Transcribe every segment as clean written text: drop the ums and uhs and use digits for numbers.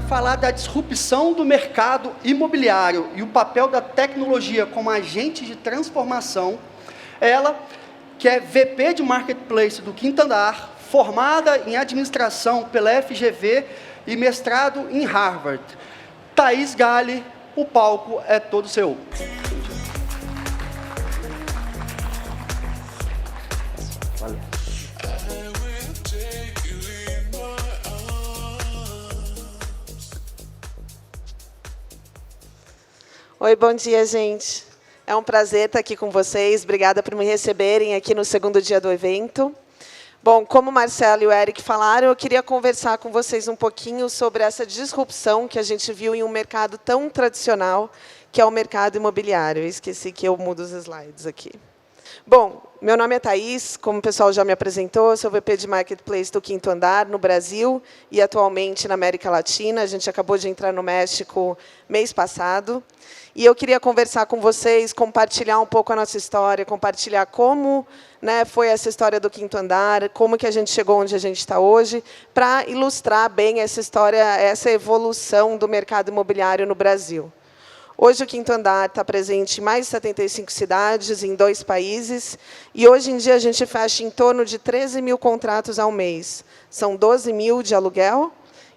falar da disrupção do mercado imobiliário e o papel da tecnologia como agente de transformação. Ela, que é VP de Marketplace do Quinto Andar, formada em administração pela FGV e mestrado em Harvard. Thaís Galli, o palco é todo seu. Valeu. Oi, bom dia, gente. É um prazer estar aqui com vocês. Obrigada por me receberem aqui no segundo dia do evento. Bom, como o Marcelo e o Eric falaram, eu queria conversar com vocês um pouquinho sobre essa disrupção que a gente viu em um mercado tão tradicional, que é o mercado imobiliário. Eu esqueci que eu mudo os slides aqui. Bom, meu nome é Thaís, como o pessoal já me apresentou, eu sou VP de Marketplace do Quinto Andar, no Brasil, e atualmente na América Latina. A gente acabou de entrar no México mês passado. E eu queria conversar com vocês, compartilhar um pouco a nossa história, compartilhar como, né, foi essa história do Quinto Andar, como que a gente chegou onde a gente está hoje, para ilustrar bem essa história, essa evolução do mercado imobiliário no Brasil. Hoje, o Quinto Andar está presente em mais de 75 cidades, em 2 países, e hoje em dia a gente fecha em torno de 13 mil contratos ao mês. São 12 mil de aluguel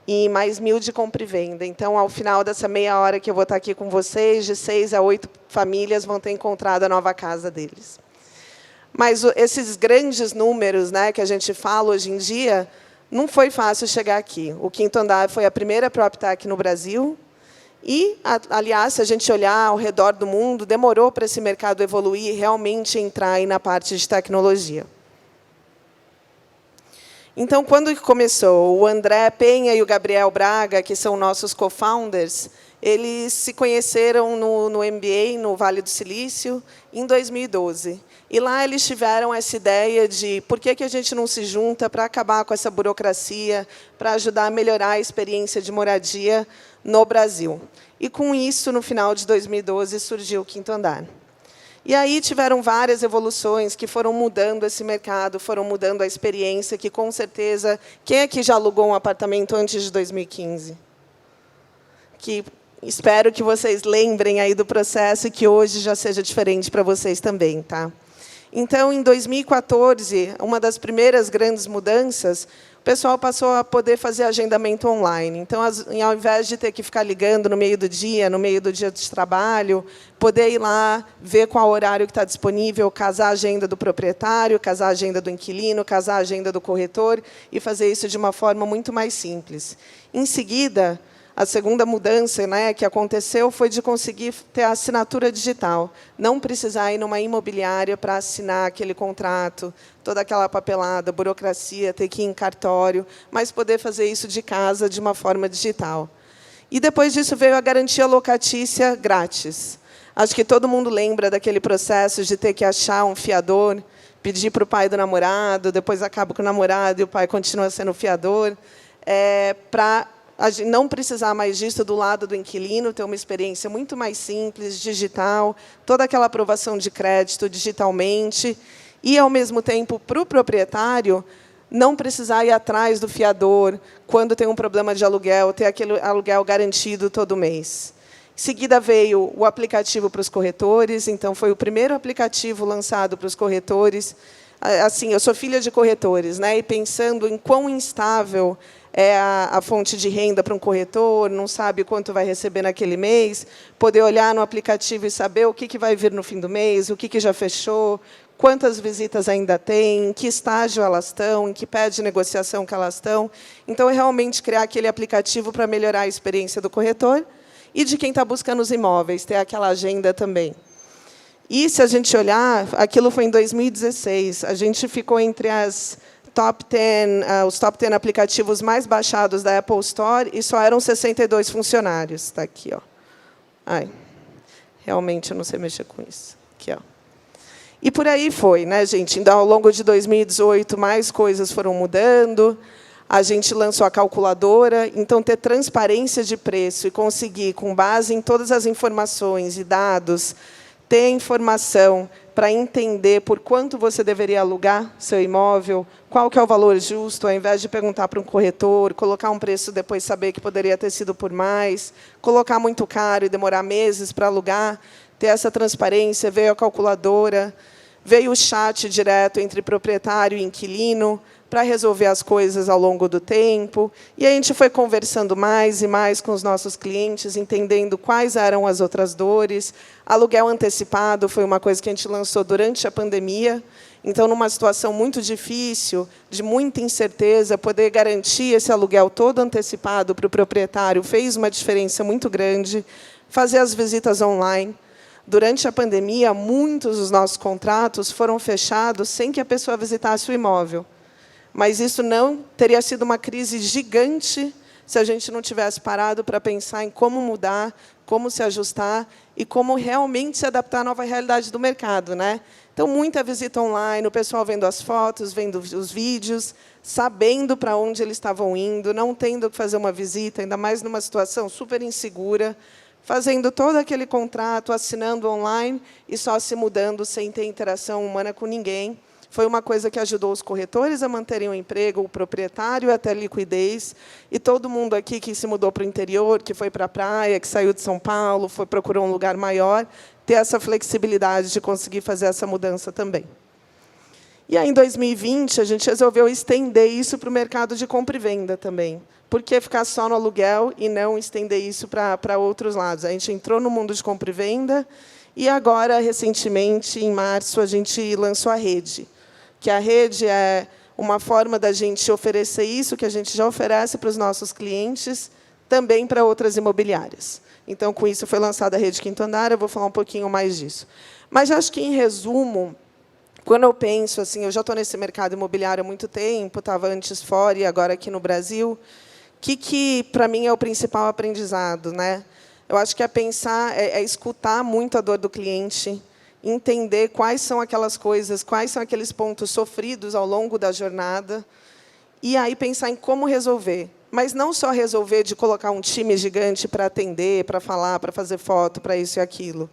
e mais 1.000 de compra e venda. Então, ao final dessa meia hora que eu vou estar aqui com vocês, de 6 a 8 famílias vão ter encontrado a nova casa deles. Mas esses grandes números, né, que a gente fala hoje em dia, não foi fácil chegar aqui. O Quinto Andar foi a primeira PropTech no Brasil, e, aliás, se a gente olhar ao redor do mundo, demorou para esse mercado evoluir e realmente entrar aí na parte de tecnologia. Então, quando começou, o André Penha e o Gabriel Braga, que são nossos co-founders, eles se conheceram no MBA, no Vale do Silício, em 2012. E lá eles tiveram essa ideia de por que a gente não se junta para acabar com essa burocracia, para ajudar a melhorar a experiência de moradia no Brasil. E, com isso, no final de 2012, surgiu o Quinto Andar. E aí tiveram várias evoluções que foram mudando esse mercado, foram mudando a experiência, que, com certeza, quem aqui já alugou um apartamento antes de 2015? Que espero que vocês lembrem aí do processo e que hoje já seja diferente para vocês também, tá? Então, em 2014, uma das primeiras grandes mudanças, o pessoal passou a poder fazer agendamento online. Então, ao invés de ter que ficar ligando no meio do dia de trabalho, poder ir lá, ver qual horário que está disponível, casar a agenda do proprietário, casar a agenda do inquilino, casar a agenda do corretor, e fazer isso de uma forma muito mais simples. Em seguida, a segunda mudança, né, que aconteceu foi de conseguir ter a assinatura digital. Não precisar ir numa imobiliária para assinar aquele contrato, toda aquela papelada, burocracia, ter que ir em cartório, mas poder fazer isso de casa, de uma forma digital. E, depois disso, veio a garantia locatícia grátis. Acho que todo mundo lembra daquele processo de ter que achar um fiador, pedir para o pai do namorado, depois acaba com o namorado e o pai continua sendo fiador, para a gente não precisar mais disso do lado do inquilino, ter uma experiência muito mais simples, digital, toda aquela aprovação de crédito digitalmente, e, ao mesmo tempo, para o proprietário, não precisar ir atrás do fiador quando tem um problema de aluguel, ter aquele aluguel garantido todo mês. Em seguida, veio o aplicativo para os corretores. Então, foi o primeiro aplicativo lançado para os corretores. Assim, eu sou filha de corretores, né? E pensando em quão instável é a fonte de renda para um corretor, não sabe quanto vai receber naquele mês, poder olhar no aplicativo e saber o que vai vir no fim do mês, o que já fechou, quantas visitas ainda tem, em que estágio elas estão, em que pé de negociação que elas estão. Então, é realmente criar aquele aplicativo para melhorar a experiência do corretor e de quem está buscando os imóveis, ter aquela agenda também. E, se a gente olhar, aquilo foi em 2016. A gente ficou entre os top 10 aplicativos mais baixados da Apple Store, e só eram 62 funcionários. Está aqui, ó. Ai, realmente, eu não sei mexer com isso. Aqui, ó. E por aí foi, né, gente? Então, ao longo de 2018, mais coisas foram mudando. A gente lançou a calculadora. Então, ter transparência de preço e conseguir, com base em todas as informações e dados, ter informação, para entender por quanto você deveria alugar seu imóvel, qual que é o valor justo, ao invés de perguntar para um corretor, colocar um preço depois saber que poderia ter sido por mais, colocar muito caro e demorar meses para alugar, ter essa transparência, veio a calculadora, veio o chat direto entre proprietário e inquilino, para resolver as coisas ao longo do tempo. E a gente foi conversando mais e mais com os nossos clientes, entendendo quais eram as outras dores. Aluguel antecipado foi uma coisa que a gente lançou durante a pandemia. Então, numa situação muito difícil, de muita incerteza, poder garantir esse aluguel todo antecipado para o proprietário fez uma diferença muito grande. Fazer as visitas online. Durante a pandemia, muitos dos nossos contratos foram fechados sem que a pessoa visitasse o imóvel. Mas isso não teria sido uma crise gigante se a gente não tivesse parado para pensar em como mudar, como se ajustar e como realmente se adaptar à nova realidade do mercado, né? Então, muita visita online, o pessoal vendo as fotos, vendo os vídeos, sabendo para onde eles estavam indo, não tendo que fazer uma visita, ainda mais numa situação super insegura, fazendo todo aquele contrato, assinando online e só se mudando sem ter interação humana com ninguém. Foi uma coisa que ajudou os corretores a manterem o emprego, o proprietário até a liquidez, e todo mundo aqui que se mudou para o interior, que foi para a praia, que saiu de São Paulo, procurou um lugar maior, ter essa flexibilidade de conseguir fazer essa mudança também. E aí, em 2020, a gente resolveu estender isso para o mercado de compra e venda também. Por que ficar só no aluguel e não estender isso para outros lados? A gente entrou no mundo de compra e venda, e agora, recentemente, em março, a gente lançou a rede. Que a rede é uma forma da gente oferecer isso que a gente já oferece para os nossos clientes, também para outras imobiliárias. Então, com isso, foi lançada a Rede Quinto Andar, eu vou falar um pouquinho mais disso. Mas, acho que, em resumo, quando eu penso, assim, eu já estou nesse mercado imobiliário há muito tempo, estava antes fora e agora aqui no Brasil, o que para mim, é o principal aprendizado, né? Eu acho que é pensar, é escutar muito a dor do cliente, entender quais são aquelas coisas, quais são aqueles pontos sofridos ao longo da jornada, e aí pensar em como resolver. Mas não só resolver de colocar um time gigante para atender, para falar, para fazer foto, para isso e aquilo.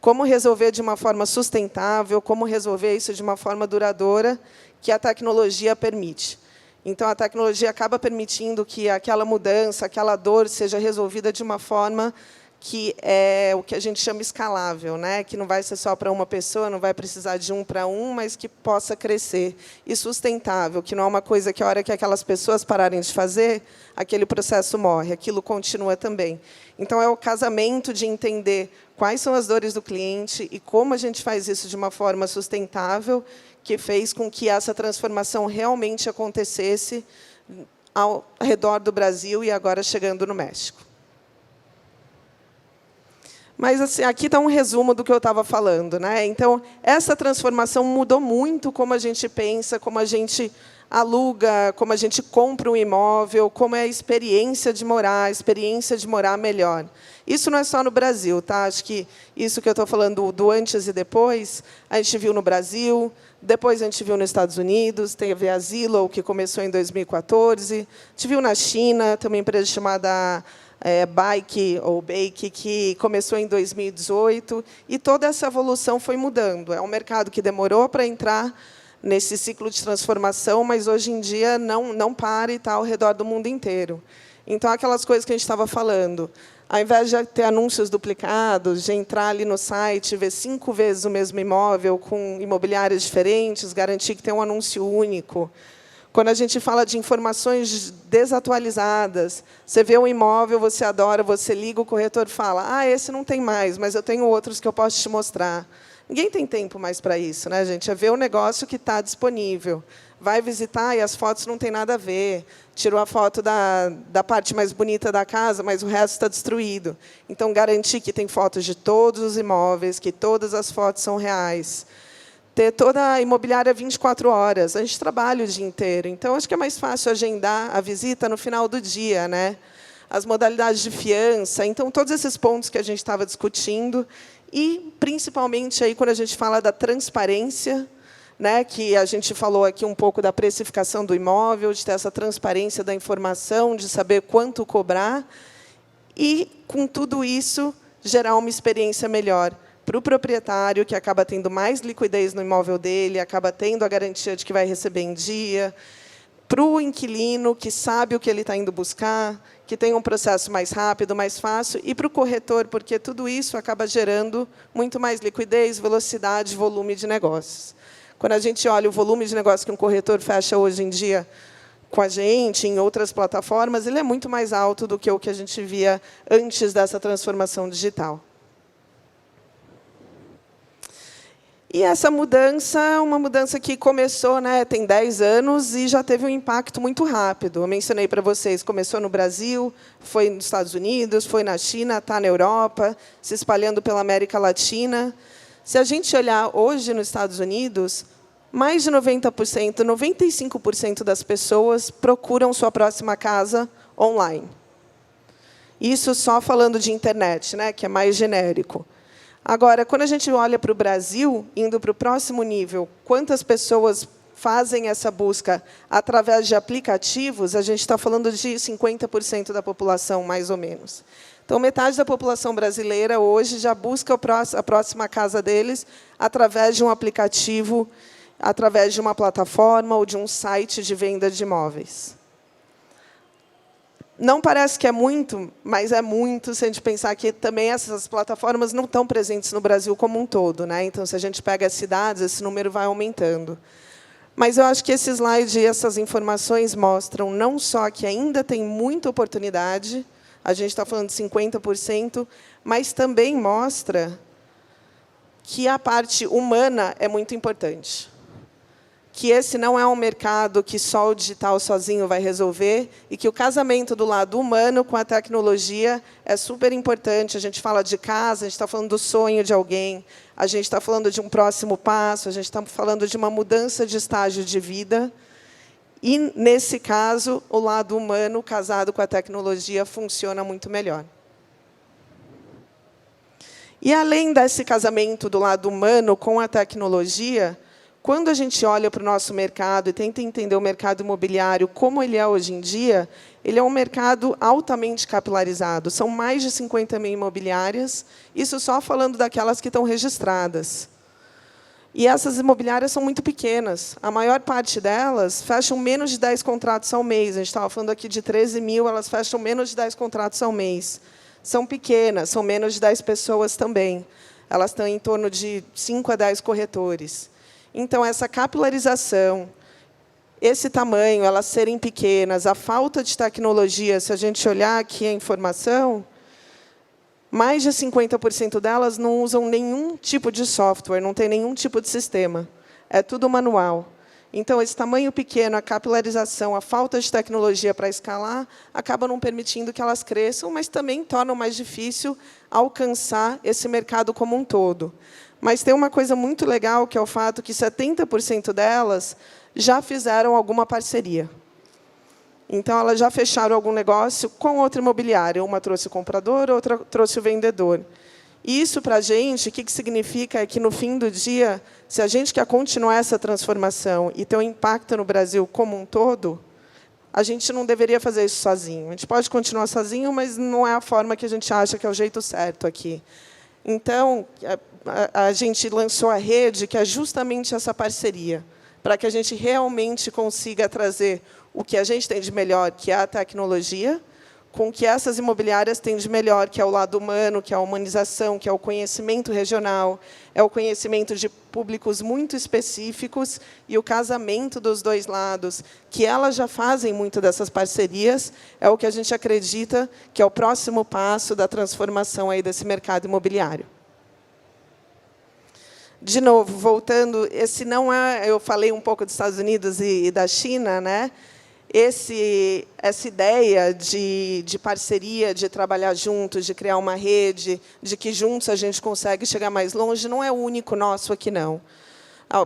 Como resolver de uma forma sustentável, como resolver isso de uma forma duradoura, que a tecnologia permite. Então, a tecnologia acaba permitindo que aquela mudança, aquela dor, seja resolvida de uma forma que é o que a gente chama escalável, né? Que não vai ser só para uma pessoa, não vai precisar de um para um, mas que possa crescer. E sustentável, que não é uma coisa que, a hora que aquelas pessoas pararem de fazer, aquele processo morre, aquilo continua também. Então, é o casamento de entender quais são as dores do cliente e como a gente faz isso de uma forma sustentável, que fez com que essa transformação realmente acontecesse ao redor do Brasil e agora chegando no México. Mas assim, aqui está um resumo do que eu estava falando, né? Então, essa transformação mudou muito como a gente pensa, como a gente aluga, como a gente compra um imóvel, como é a experiência de morar melhor. Isso não é só no Brasil, tá? Acho que isso que eu estou falando do antes e depois, a gente viu no Brasil, depois a gente viu nos Estados Unidos, teve a Zillow, que começou em 2014, a gente viu na China, tem uma empresa chamada Bike, ou Bake, que começou em 2018, e toda essa evolução foi mudando. É um mercado que demorou para entrar nesse ciclo de transformação, mas, hoje em dia, não para e está ao redor do mundo inteiro. Então, aquelas coisas que a gente estava falando, ao invés de ter anúncios duplicados, de entrar ali no site, ver 5 vezes o mesmo imóvel, com imobiliárias diferentes, garantir que tem um anúncio único. Quando a gente fala de informações desatualizadas, você vê um imóvel, você adora, você liga, o corretor fala, esse não tem mais, mas eu tenho outros que eu posso te mostrar. Ninguém tem tempo mais para isso, né, gente? É ver o negócio que está disponível. Vai visitar e as fotos não têm nada a ver. Tirou a foto da parte mais bonita da casa, mas o resto está destruído. Então, garantir que tem fotos de todos os imóveis, que todas as fotos são reais. Ter toda a imobiliária 24 horas. A gente trabalha o dia inteiro. Então, acho que é mais fácil agendar a visita no final do dia, né? As modalidades de fiança. Então, todos esses pontos que a gente estava discutindo. E, principalmente, aí, quando a gente fala da transparência, né, que a gente falou aqui um pouco da precificação do imóvel, de ter essa transparência da informação, de saber quanto cobrar. E, com tudo isso, gerar uma experiência melhor para o proprietário, que acaba tendo mais liquidez no imóvel dele, acaba tendo a garantia de que vai receber em dia, para o inquilino, que sabe o que ele está indo buscar, que tem um processo mais rápido, mais fácil, e para o corretor, porque tudo isso acaba gerando muito mais liquidez, velocidade, volume de negócios. Quando a gente olha o volume de negócio que um corretor fecha hoje em dia com a gente, em outras plataformas, ele é muito mais alto do que o que a gente via antes dessa transformação digital. E essa mudança é uma mudança que começou, tem 10 anos, e já teve um impacto muito rápido. Eu mencionei para vocês, começou no Brasil, foi nos Estados Unidos, foi na China, está na Europa, se espalhando pela América Latina. Se a gente olhar hoje nos Estados Unidos, mais de 90%, 95% das pessoas procuram sua próxima casa online. Isso só falando de internet, que é mais genérico. Agora, quando a gente olha para o Brasil, indo para o próximo nível, quantas pessoas fazem essa busca através de aplicativos, a gente está falando de 50% da população, mais ou menos. Então, metade da população brasileira hoje já busca a próxima casa deles através de um aplicativo, através de uma plataforma ou de um site de venda de imóveis. Não parece que é muito, mas é muito se a gente pensar que também essas plataformas não estão presentes no Brasil como um todo. Então, se a gente pega as cidades, esse número vai aumentando. Mas eu acho que esse slide e essas informações mostram não só que ainda tem muita oportunidade, a gente está falando de 50%, mas também mostra que a parte humana é muito importante. Que esse não é um mercado que só o digital sozinho vai resolver, e que o casamento do lado humano com a tecnologia é super importante. A gente fala de casa, a gente está falando do sonho de alguém, a gente está falando de um próximo passo, a gente está falando de uma mudança de estágio de vida. E, nesse caso, o lado humano, casado com a tecnologia, funciona muito melhor. E, além desse casamento do lado humano com a tecnologia, quando a gente olha para o nosso mercado e tenta entender o mercado imobiliário como ele é hoje em dia, ele é um mercado altamente capilarizado. São mais de 50 mil imobiliárias, isso só falando daquelas que estão registradas. E essas imobiliárias são muito pequenas. A maior parte delas fecham menos de 10 contratos ao mês. A gente estava falando aqui de 13 mil, elas fecham menos de 10 contratos ao mês. São pequenas, são menos de 10 pessoas também. Elas estão em torno de 5 a 10 corretores. Então, essa capilarização, esse tamanho, elas serem pequenas, a falta de tecnologia, se a gente olhar aqui a informação, mais de 50% delas não usam nenhum tipo de software, não tem nenhum tipo de sistema. É tudo manual. Então, esse tamanho pequeno, a capilarização, a falta de tecnologia para escalar, acaba não permitindo que elas cresçam, mas também tornam mais difícil alcançar esse mercado como um todo. Mas tem uma coisa muito legal, que é o fato que 70% delas já fizeram alguma parceria. Então, elas já fecharam algum negócio com outra imobiliária. Uma trouxe o comprador, outra trouxe o vendedor. E isso, para a gente, o que significa é que, no fim do dia, se a gente quer continuar essa transformação e ter um impacto no Brasil como um todo, a gente não deveria fazer isso sozinho. A gente pode continuar sozinho, mas não é a forma que a gente acha que é o jeito certo aqui. Então, a gente lançou a rede, que é justamente essa parceria, para que a gente realmente consiga trazer o que a gente tem de melhor, que é a tecnologia, com o que essas imobiliárias têm de melhor, que é o lado humano, que é a humanização, que é o conhecimento regional, é o conhecimento de públicos muito específicos e o casamento dos dois lados, que elas já fazem muito dessas parcerias, é o que a gente acredita que é o próximo passo da transformação aí desse mercado imobiliário. De novo, voltando, esse não é, eu falei um pouco dos Estados Unidos e da China, essa ideia de parceria, de trabalhar juntos, de criar uma rede, de que juntos a gente consegue chegar mais longe, não é único nosso aqui, não.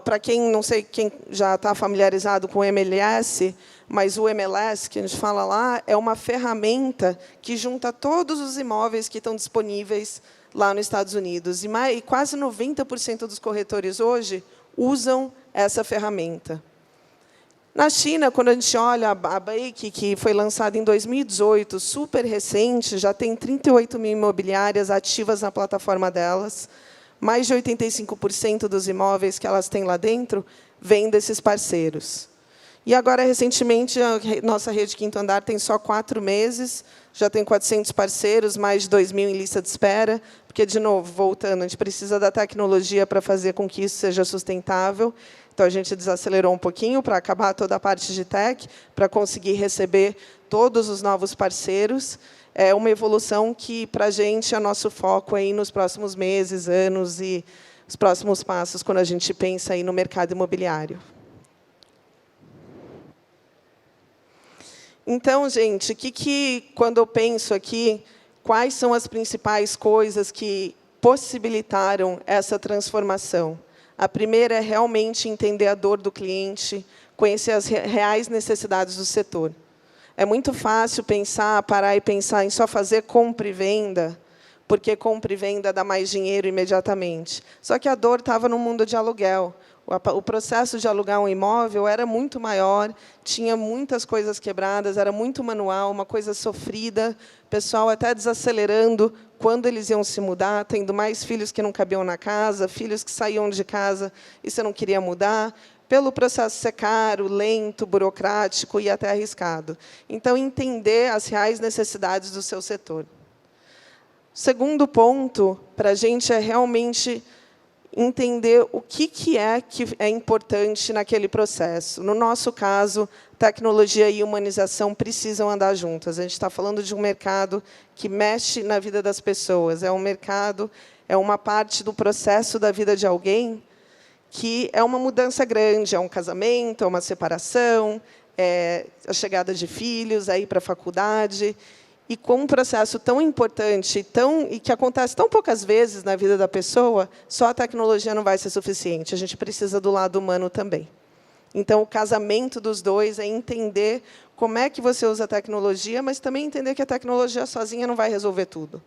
Para quem, não sei quem já está familiarizado com o MLS, mas o MLS, que a gente fala lá, é uma ferramenta que junta todos os imóveis que estão disponíveis lá nos Estados Unidos. E quase 90% dos corretores hoje usam essa ferramenta. Na China, quando a gente olha a Bake, que foi lançada em 2018, super recente, já tem 38 mil imobiliárias ativas na plataforma delas, mais de 85% dos imóveis que elas têm lá dentro vêm desses parceiros. E agora, recentemente, a nossa rede Quinto Andar tem só 4 meses, já tem 400 parceiros, mais de 2.000 em lista de espera, porque, de novo, voltando, a gente precisa da tecnologia para fazer com que isso seja sustentável. Então, a gente desacelerou um pouquinho para acabar toda a parte de tech, para conseguir receber todos os novos parceiros. É uma evolução que, para a gente, é nosso foco aí nos próximos meses, anos e os próximos passos, quando a gente pensa aí no mercado imobiliário. Então, gente, quando eu penso aqui, quais são as principais coisas que possibilitaram essa transformação? A primeira é realmente entender a dor do cliente, conhecer as reais necessidades do setor. É muito fácil parar e pensar em só fazer compra e venda, porque compra e venda dá mais dinheiro imediatamente. Só que a dor estava no mundo de aluguel. O processo de alugar um imóvel era muito maior, tinha muitas coisas quebradas, era muito manual, uma coisa sofrida, pessoal até desacelerando quando eles iam se mudar, tendo mais filhos que não cabiam na casa, filhos que saíam de casa e você não queria mudar, pelo processo ser caro, lento, burocrático e até arriscado. Então, entender as reais necessidades do seu setor. O segundo ponto para a gente é realmente entender o que é importante naquele processo. No nosso caso, tecnologia e humanização precisam andar juntas. A gente está falando de um mercado que mexe na vida das pessoas. É um mercado, é uma parte do processo da vida de alguém que é uma mudança grande. É um casamento, é uma separação, é a chegada de filhos aí para a faculdade. E com um processo tão importante e que acontece tão poucas vezes na vida da pessoa, só a tecnologia não vai ser suficiente. A gente precisa do lado humano também. Então, o casamento dos dois é entender como é que você usa a tecnologia, mas também entender que a tecnologia sozinha não vai resolver tudo.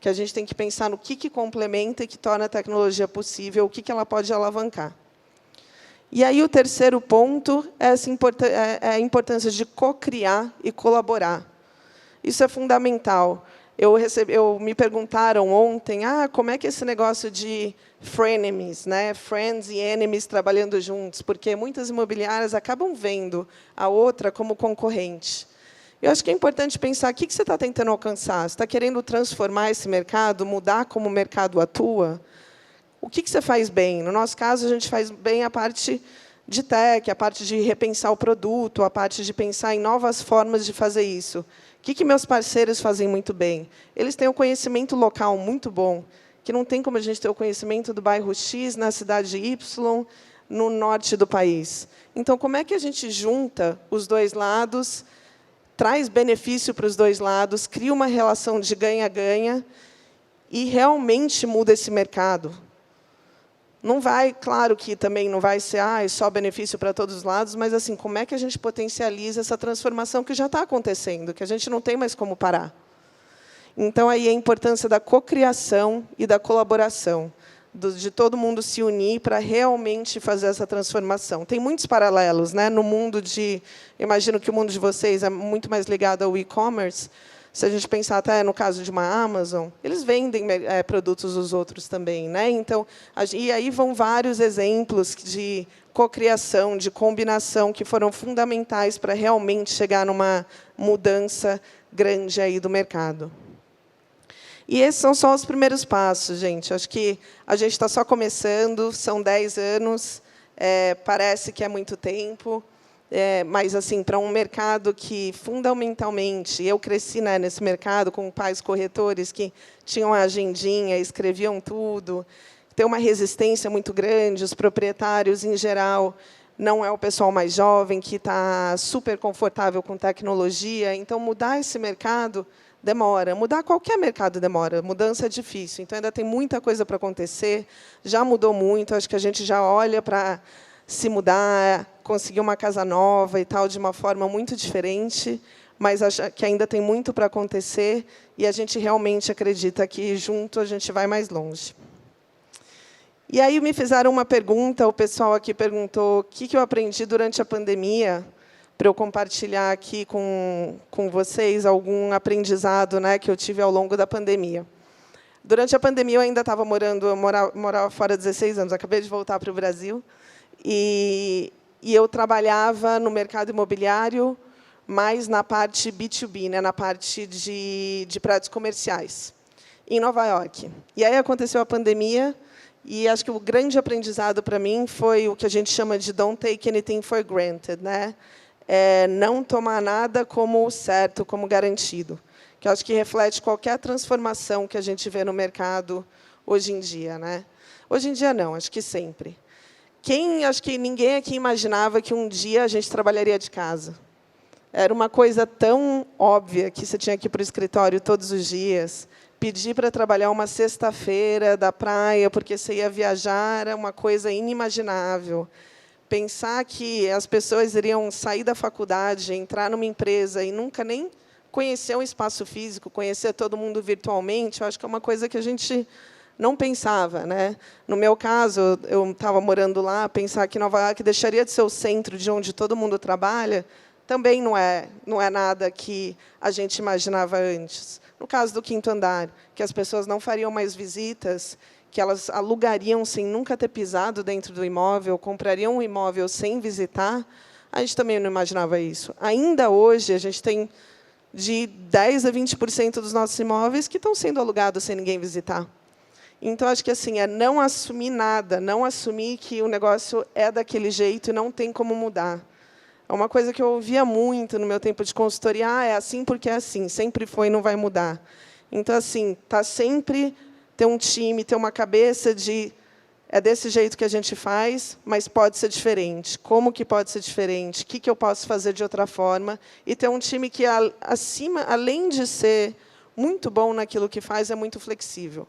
Que a gente tem que pensar no que complementa e que torna a tecnologia possível, o que ela pode alavancar. E aí, o terceiro ponto é a importância de co-criar e colaborar. Isso é fundamental. Me perguntaram ontem, como é que é esse negócio de frenemies, né? Friends e enemies trabalhando juntos, porque muitas imobiliárias acabam vendo a outra como concorrente. Eu acho que é importante pensar o que você está tentando alcançar. Você está querendo transformar esse mercado, mudar como o mercado atua? O que você faz bem? No nosso caso, a gente faz bem a parte de tech, a parte de repensar o produto, a parte de pensar em novas formas de fazer isso. O que meus parceiros fazem muito bem? Eles têm um conhecimento local muito bom, que não tem como a gente ter o conhecimento do bairro X, na cidade Y, no norte do país. Então, como é que a gente junta os dois lados, traz benefício para os dois lados, cria uma relação de ganha-ganha e realmente muda esse mercado? Não vai, claro que também não vai ser só benefício para todos os lados, mas assim, como é que a gente potencializa essa transformação que já está acontecendo, que a gente não tem mais como parar? Então, aí a importância da cocriação e da colaboração, de todo mundo se unir para realmente fazer essa transformação. Tem muitos paralelos, né? No mundo imagino que o mundo de vocês é muito mais ligado ao e-commerce. Se a gente pensar até no caso de uma Amazon, eles vendem produtos dos outros também, né? Então, e aí vão vários exemplos de cocriação, de combinação, que foram fundamentais para realmente chegar numa mudança grande aí do mercado. E esses são só os primeiros passos, gente. Acho que a gente está só começando, são 10 anos, parece que é muito tempo. Mas, assim, para um mercado que, fundamentalmente, eu cresci nesse mercado com pais corretores que tinham a agendinha, escreviam tudo, tem uma resistência muito grande, os proprietários, em geral, não é o pessoal mais jovem, que está super confortável com tecnologia. Então, mudar esse mercado demora. Mudar qualquer mercado demora. Mudança é difícil. Então, ainda tem muita coisa para acontecer. Já mudou muito. Acho que a gente já olha para se mudar, conseguir uma casa nova e tal, de uma forma muito diferente, mas acho que ainda tem muito para acontecer e a gente realmente acredita que, junto, a gente vai mais longe. E aí me fizeram uma pergunta, o pessoal aqui perguntou o que eu aprendi durante a pandemia, para eu compartilhar aqui com vocês algum aprendizado, né, que eu tive ao longo da pandemia. Durante a pandemia, eu ainda estava morava fora há 16 anos, acabei de voltar para o Brasil, e eu trabalhava no mercado imobiliário, mais na parte B2B, né, na parte de prédios comerciais, em Nova York. E aí aconteceu a pandemia, e acho que o grande aprendizado para mim foi o que a gente chama de don't take anything for granted, né? Não tomar nada como certo, como garantido, que eu acho que reflete qualquer transformação que a gente vê no mercado hoje em dia, né? Hoje em dia não, acho que sempre. Acho que ninguém aqui imaginava que um dia a gente trabalharia de casa. Era uma coisa tão óbvia que você tinha que ir para o escritório todos os dias, pedir para trabalhar uma sexta-feira da praia porque você ia viajar era uma coisa inimaginável. Pensar que as pessoas iriam sair da faculdade, entrar numa empresa e nunca nem conhecer um espaço físico, conhecer todo mundo virtualmente, eu acho que é uma coisa que a gente não pensava, né? No meu caso, eu estava morando lá, pensar que Nova York deixaria de ser o centro de onde todo mundo trabalha, também não é nada que a gente imaginava antes. No caso do quinto andar, que as pessoas não fariam mais visitas, que elas alugariam sem nunca ter pisado dentro do imóvel, comprariam um imóvel sem visitar, a gente também não imaginava isso. Ainda hoje, a gente tem de 10% a 20% dos nossos imóveis que estão sendo alugados sem ninguém visitar. Então, acho que assim, é não assumir nada, não assumir que o negócio é daquele jeito e não tem como mudar. É uma coisa que eu ouvia muito no meu tempo de consultoria, é assim porque é assim, sempre foi e não vai mudar. Então, assim, sempre ter um time, ter uma cabeça de é desse jeito que a gente faz, mas pode ser diferente. Como que pode ser diferente? O que eu posso fazer de outra forma? E ter um time que, além de ser muito bom naquilo que faz, é muito flexível.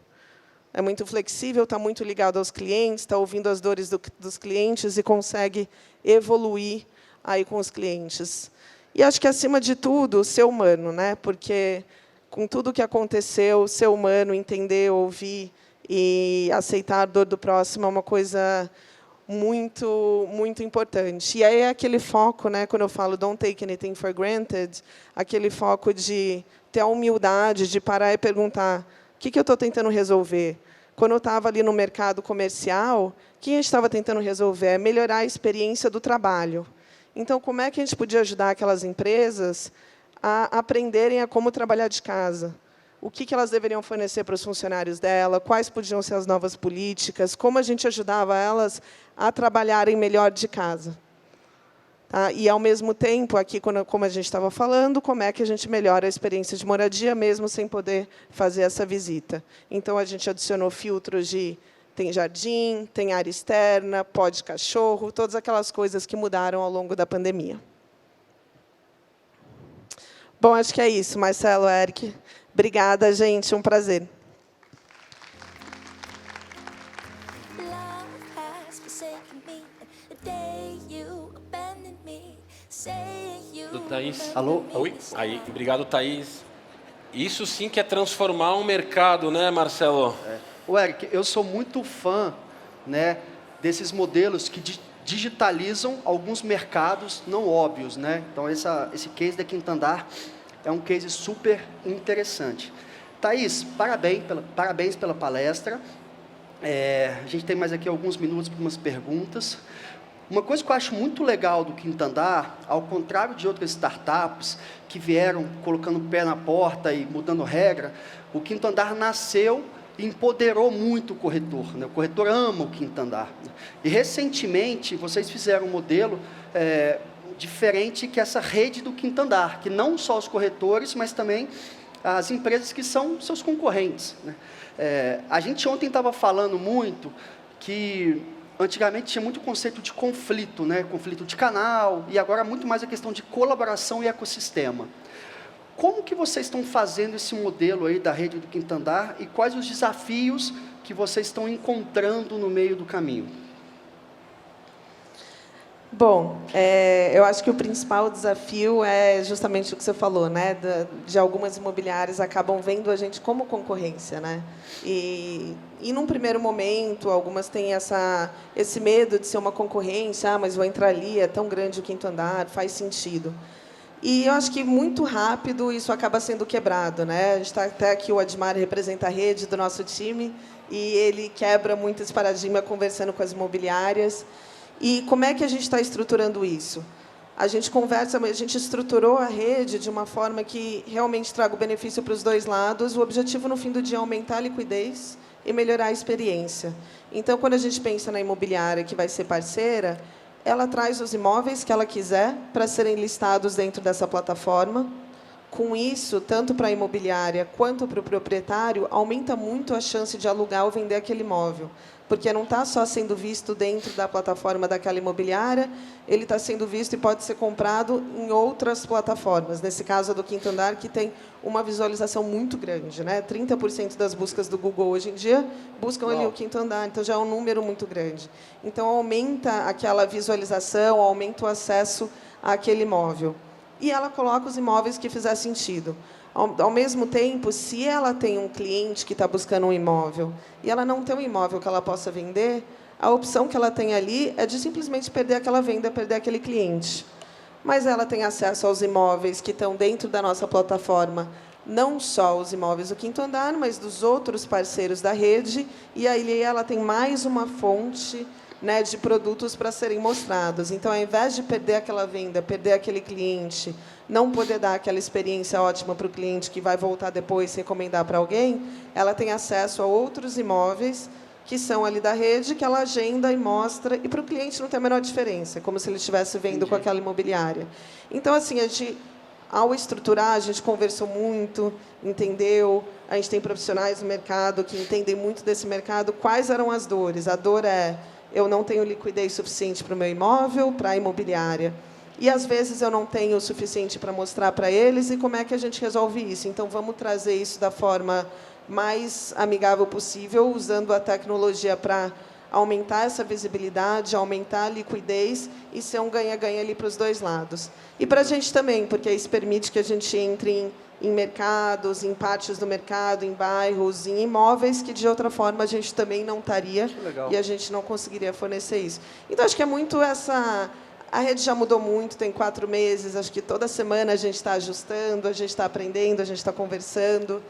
É muito flexível, está muito ligado aos clientes, está ouvindo as dores dos clientes e consegue evoluir aí com os clientes. E acho que, acima de tudo, ser humano, né? Porque, com tudo o que aconteceu, ser humano, entender, ouvir e aceitar a dor do próximo é uma coisa muito, muito importante. E aí é aquele foco, né, quando eu falo don't take anything for granted, aquele foco de ter a humildade de parar e perguntar o que eu estou tentando resolver. Quando eu estava ali no mercado comercial, o que a gente estava tentando resolver? É melhorar a experiência do trabalho. Então, como é que a gente podia ajudar aquelas empresas a aprenderem a como trabalhar de casa? O que elas deveriam fornecer para os funcionários dela, quais podiam ser as novas políticas, como a gente ajudava elas a trabalharem melhor de casa. Tá? E, ao mesmo tempo, aqui, como a gente estava falando, como é que a gente melhora a experiência de moradia, mesmo sem poder fazer essa visita. Então, a gente adicionou filtros de tem jardim, tem área externa, pó de cachorro, todas aquelas coisas que mudaram ao longo da pandemia. Bom, acho que é isso. Marcelo, Eric, obrigada, gente. Um prazer. Thaís. Alô? Oi? Aí, obrigado, Thaís. Isso sim que é transformar um mercado, né, Marcelo? O Eric, eu sou muito fã, né, desses modelos que digitalizam alguns mercados não óbvios, né? Então, esse case da Quinto Andar é um case super interessante. Thaís, parabéns pela palestra. A gente tem mais aqui alguns minutos para umas perguntas. Uma coisa que eu acho muito legal do Quinto Andar, ao contrário de outras startups que vieram colocando o pé na porta e mudando regra, o Quinto Andar nasceu e empoderou muito o corretor, né? O corretor ama o Quinto Andar. E, recentemente, vocês fizeram um modelo diferente que essa rede do Quinto Andar, que não só os corretores, mas também as empresas que são seus concorrentes, né? A gente ontem estava falando muito que antigamente tinha muito conceito de conflito, né? Conflito de canal, e agora muito mais a questão de colaboração e ecossistema. Como que vocês estão fazendo esse modelo aí da rede do Quinto Andar e quais os desafios que vocês estão encontrando no meio do caminho? Bom, eu acho que o principal desafio é justamente o que você falou, né? De algumas imobiliárias acabam vendo a gente como concorrência, né? E num primeiro momento, algumas têm esse medo de ser uma concorrência, mas vou entrar ali, é tão grande o Quinto Andar, faz sentido. E eu acho que muito rápido isso acaba sendo quebrado, né? A gente está até aqui, o Admar representa a rede do nosso time, e ele quebra muito esse paradigma conversando com as imobiliárias. E como é que a gente está estruturando isso? A gente conversa, a gente estruturou a rede de uma forma que realmente traga o benefício para os dois lados. O objetivo, no fim do dia, é aumentar a liquidez e melhorar a experiência. Então, quando a gente pensa na imobiliária que vai ser parceira, ela traz os imóveis que ela quiser para serem listados dentro dessa plataforma. Com isso, tanto para a imobiliária quanto para o proprietário, aumenta muito a chance de alugar ou vender aquele imóvel, porque não está só sendo visto dentro da plataforma daquela imobiliária, ele está sendo visto e pode ser comprado em outras plataformas. Nesse caso, a do Quinto Andar, que tem uma visualização muito grande, né? 30% das buscas do Google hoje em dia buscam ali o Quinto Andar, então já é um número muito grande. Então, aumenta aquela visualização, aumenta o acesso àquele imóvel. E ela coloca os imóveis que fizer sentido. Ao mesmo tempo, se ela tem um cliente que está buscando um imóvel e ela não tem um imóvel que ela possa vender, a opção que ela tem ali é de simplesmente perder aquela venda, perder aquele cliente. Mas ela tem acesso aos imóveis que estão dentro da nossa plataforma, não só os imóveis do Quinto Andar, mas dos outros parceiros da rede, e aí ela tem mais uma fonte, né, de produtos para serem mostrados. Então, ao invés de perder aquela venda, perder aquele cliente, não poder dar aquela experiência ótima para o cliente que vai voltar depois e recomendar para alguém, ela tem acesso a outros imóveis que são ali da rede, que ela agenda e mostra, e para o cliente não tem a menor diferença, é como se ele estivesse vendo com aquela imobiliária. Então, assim, ao estruturar, a gente conversou muito, entendeu, a gente tem profissionais no mercado que entendem muito desse mercado, quais eram as dores. A dor é: eu não tenho liquidez suficiente para o meu imóvel, para a imobiliária. E, às vezes, eu não tenho o suficiente para mostrar para eles, e como é que a gente resolve isso? Então, vamos trazer isso da forma mais amigável possível, usando a tecnologia para aumentar essa visibilidade, aumentar a liquidez e ser um ganha-ganha ali para os dois lados. E para a gente também, porque isso permite que a gente entre em mercados, em partes do mercado, em bairros, em imóveis que, de outra forma, a gente também não estaria e a gente não conseguiria fornecer isso. Então, acho que é muito essa... A rede já mudou muito, tem 4 meses, acho que toda semana a gente está ajustando, a gente está aprendendo, a gente está conversando,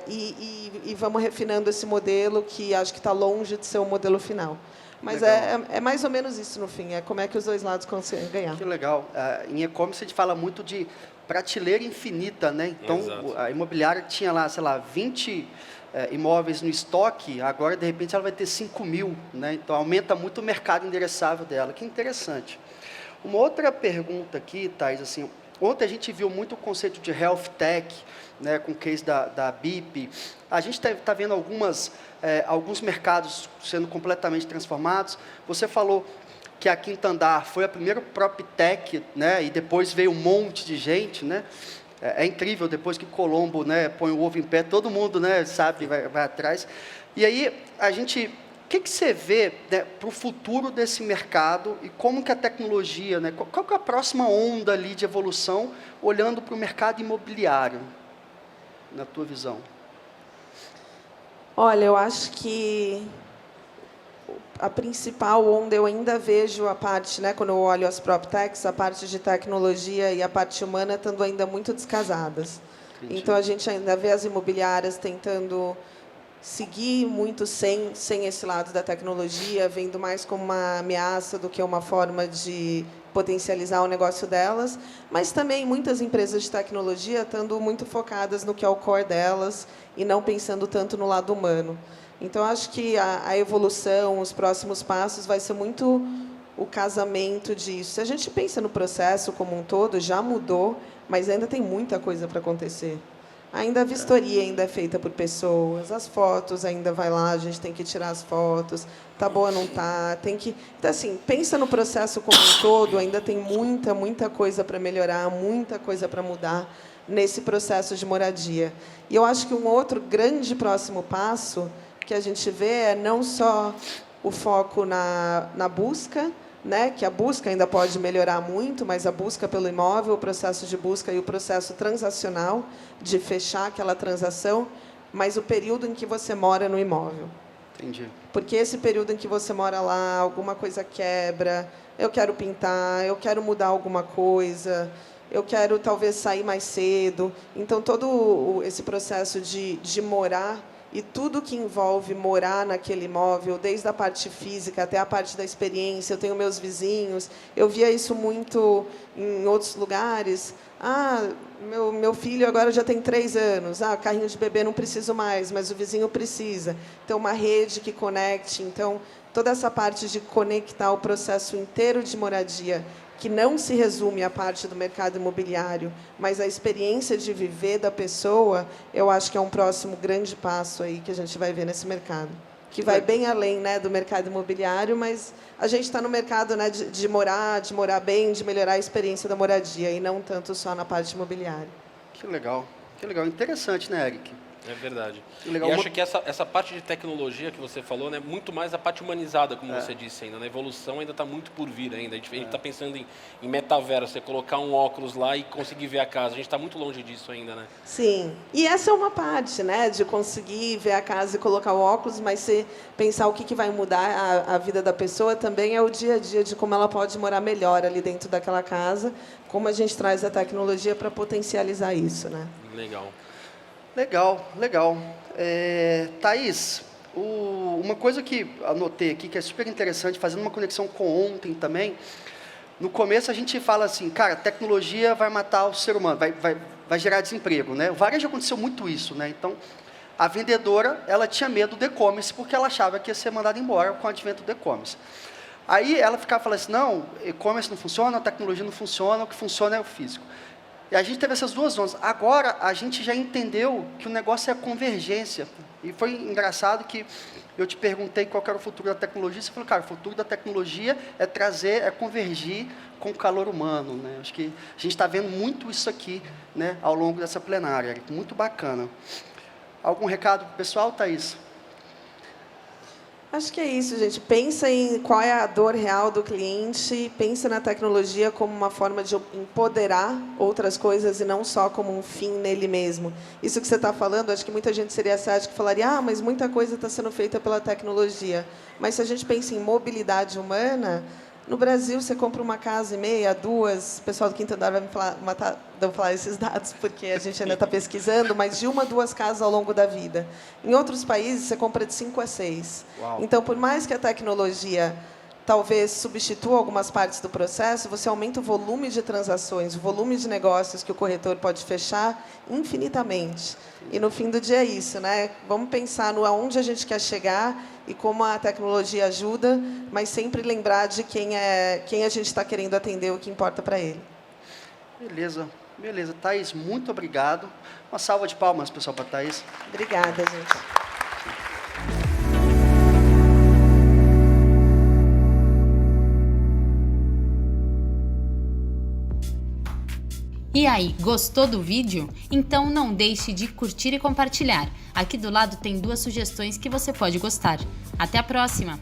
e vamos refinando esse modelo, que acho que está longe de ser o modelo final. Mas é mais ou menos isso, no fim, é como é que os dois lados conseguem ganhar. Que legal. Em e-commerce, a gente fala muito de prateleira infinita, né? Então, a imobiliária tinha lá, sei lá, 20 imóveis no estoque, agora, de repente, ela vai ter 5.000, né? Então, aumenta muito o mercado endereçável dela. Que interessante. Uma outra pergunta aqui, Thais, assim, ontem a gente viu muito o conceito de health tech, né, com o case da BIP. A gente está vendo alguns mercados sendo completamente transformados. Você falou que a Quinto Andar foi a primeira PropTech, né, e depois veio um monte de gente, né? É incrível, depois que Colombo, né, põe o ovo em pé, todo mundo, né, sabe, vai atrás. E aí, o que você vê, né, para o futuro desse mercado e como que a tecnologia, né, qual que é a próxima onda ali de evolução, olhando para o mercado imobiliário, na tua visão? Olha, eu acho que a principal onda, eu ainda vejo a parte, né, quando eu olho as PropTechs, a parte de tecnologia e a parte humana estando ainda muito descasadas. Entendi. Então, a gente ainda vê as imobiliárias tentando seguir muito sem esse lado da tecnologia, vendo mais como uma ameaça do que uma forma de potencializar o negócio delas, mas também muitas empresas de tecnologia estando muito focadas no que é o core delas e não pensando tanto no lado humano. Então, acho que a evolução, os próximos passos, vai ser muito o casamento disso. Se a gente pensa no processo como um todo, já mudou, mas ainda tem muita coisa para acontecer. Ainda a vistoria ainda é feita por pessoas, as fotos ainda vai lá, a gente tem que tirar as fotos, tá boa, não tá, tem que... Então, assim, pensa no processo como um todo, ainda tem muita coisa para melhorar, muita coisa para mudar nesse processo de moradia. E eu acho que um outro grande próximo passo que a gente vê é não só o foco na busca, né, que a busca ainda pode melhorar muito, mas a busca pelo imóvel, o processo de busca e o processo transacional, de fechar aquela transação, mas o período em que você mora no imóvel. Entendi. Porque esse período em que você mora lá, alguma coisa quebra, eu quero pintar, eu quero mudar alguma coisa, eu quero talvez sair mais cedo. Então, todo esse processo de morar e tudo que envolve morar naquele imóvel, desde a parte física até a parte da experiência, eu tenho meus vizinhos, eu via isso muito em outros lugares. Meu filho agora já tem 3 anos, carrinho de bebê não preciso mais, mas o vizinho precisa. Então, uma rede que conecte. Então, toda essa parte de conectar o processo inteiro de moradia, que não se resume à parte do mercado imobiliário, mas a experiência de viver da pessoa, eu acho que é um próximo grande passo aí que a gente vai ver nesse mercado, que vai bem além, né, do mercado imobiliário, mas a gente está no mercado, né, de morar bem, de melhorar a experiência da moradia, e não tanto só na parte imobiliária. Que legal. Interessante, né, Eric? É verdade. Legal. E acho que essa parte de tecnologia que você falou, né, muito mais a parte humanizada, como você disse ainda. Na evolução ainda está muito por vir ainda. A gente está pensando em metaverso, você colocar um óculos lá e conseguir ver a casa. A gente está muito longe disso ainda, né? Sim. E essa é uma parte, né, de conseguir ver a casa e colocar o óculos, mas se pensar o que vai mudar a vida da pessoa também é o dia a dia de como ela pode morar melhor ali dentro daquela casa, como a gente traz a tecnologia para potencializar isso, né? Legal. Thaís, uma coisa que anotei aqui, que é super interessante, fazendo uma conexão com ontem também, no começo a gente fala assim, cara, tecnologia vai matar o ser humano, vai gerar desemprego, né? O varejo aconteceu muito isso, né? Então, a vendedora, ela tinha medo do e-commerce, porque ela achava que ia ser mandada embora com o advento do e-commerce. Aí ela ficava falando assim, não, e-commerce não funciona, a tecnologia não funciona, o que funciona é o físico. E a gente teve essas duas ondas. Agora, a gente já entendeu que o negócio é a convergência. E foi engraçado que eu te perguntei qual era o futuro da tecnologia. Você falou, cara, o futuro da tecnologia é convergir com o calor humano, né? Acho que a gente está vendo muito isso aqui, né, ao longo dessa plenária. Muito bacana. Algum recado para o pessoal, Thaís? Acho que é isso, gente. Pensa em qual é a dor real do cliente, pensa na tecnologia como uma forma de empoderar outras coisas e não só como um fim nele mesmo. Isso que você está falando, acho que muita gente seria cética e falaria, mas muita coisa está sendo feita pela tecnologia. Mas se a gente pensa em mobilidade humana, no Brasil você compra uma casa e meia, 2, o pessoal do Quinto Andar vai me falar esses dados, porque a gente ainda está pesquisando, mas de 1 a 2 casas ao longo da vida. Em outros países, você compra de 5 a 6. Uau. Então, por mais que a tecnologia talvez substitua algumas partes do processo, você aumenta o volume de transações, o volume de negócios que o corretor pode fechar infinitamente. E, no fim do dia, é isso, né? Vamos pensar no aonde a gente quer chegar e como a tecnologia ajuda, mas sempre lembrar de quem a gente está querendo atender, o que importa para ele. Beleza. Thaís, muito obrigado. Uma salva de palmas, pessoal, para a Thaís. Obrigada, gente. E aí, gostou do vídeo? Então não deixe de curtir e compartilhar. Aqui do lado tem 2 sugestões que você pode gostar. Até a próxima!